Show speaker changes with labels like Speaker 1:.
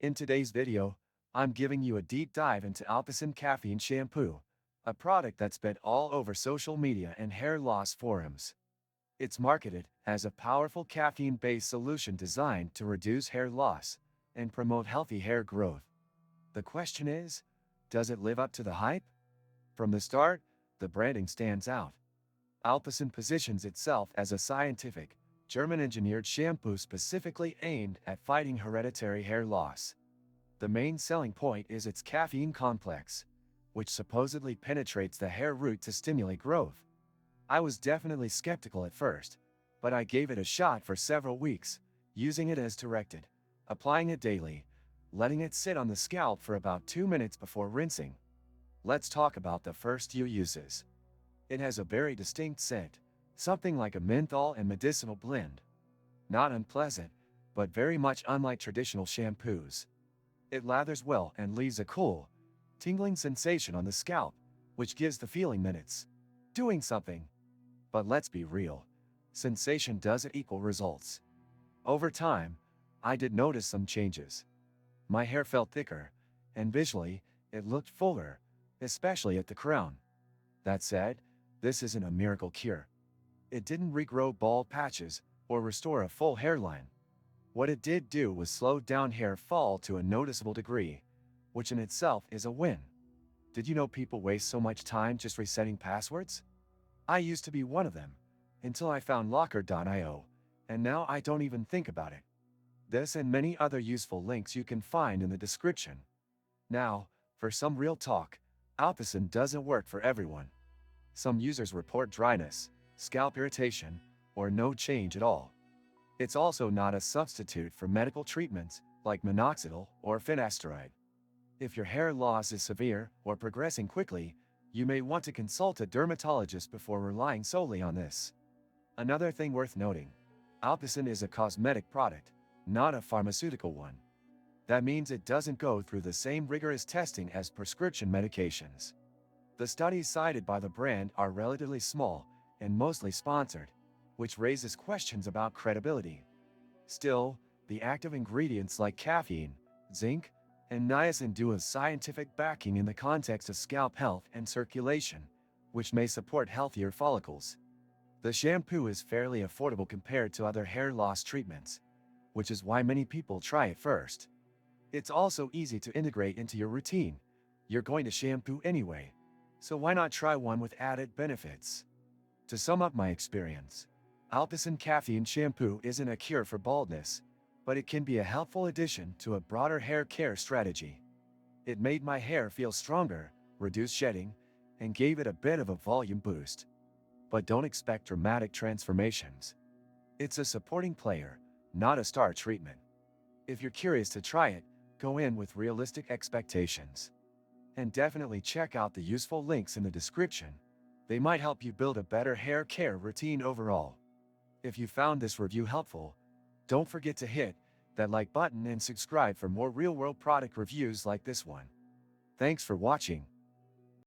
Speaker 1: In today's video, I'm giving you a deep dive into Alpecin Caffeine Shampoo, a product that's been all over social media and hair loss forums. It's marketed as a powerful caffeine-based solution designed to reduce hair loss and promote healthy hair growth. The question is, does it live up to the hype? From the start, the branding stands out. Alpecin positions itself as a scientific, German-engineered shampoo specifically aimed at fighting hereditary hair loss. The main selling point is its caffeine complex, which supposedly penetrates the hair root to stimulate growth. I was definitely skeptical at first, but I gave it a shot for several weeks, using it as directed, applying it daily, letting it sit on the scalp for about 2 minutes before rinsing. Let's talk about the first few uses. It has a very distinct scent, something like a menthol and medicinal blend. Not unpleasant, but very much unlike traditional shampoos. It lathers well and leaves a cool, tingling sensation on the scalp, which gives the feeling that it's doing something. But let's be real, sensation doesn't equal results. Over time, I did notice some changes. My hair felt thicker, and visually, it looked fuller, especially at the crown. That said, this isn't a miracle cure. It didn't regrow bald patches or restore a full hairline. What it did do was slow down hair fall to a noticeable degree, which in itself is a win. Did you know people waste so much time just resetting passwords? I used to be one of them, until I found locker.io, and now I don't even think about it. This and many other useful links you can find in the description. Now, for some real talk, Alpecin doesn't work for everyone. Some users report dryness, scalp irritation, or no change at all. It's also not a substitute for medical treatments like minoxidil or finasteride. If your hair loss is severe or progressing quickly, you may want to consult a dermatologist before relying solely on this. Another thing worth noting, Alpecin is a cosmetic product, not a pharmaceutical one. That means it doesn't go through the same rigorous testing as prescription medications. The studies cited by the brand are relatively small and mostly sponsored, which raises questions about credibility. Still, the active ingredients like caffeine, zinc, and niacin do have scientific backing in the context of scalp health and circulation, which may support healthier follicles. The shampoo is fairly affordable compared to other hair loss treatments, which is why many people try it first. It's also easy to integrate into your routine. You're going to shampoo anyway, so why not try one with added benefits? To sum up my experience, Alpecin Caffeine Shampoo isn't a cure for baldness, but it can be a helpful addition to a broader hair care strategy. It made my hair feel stronger, reduced shedding, and gave it a bit of a volume boost. But don't expect dramatic transformations. It's a supporting player, not a star treatment. If you're curious to try it, go in with realistic expectations. And definitely check out the useful links in the description. They might help you build a better hair care routine overall. If you found this review helpful, don't forget to hit that like button and subscribe for more real-world product reviews like this one. Thanks for watching.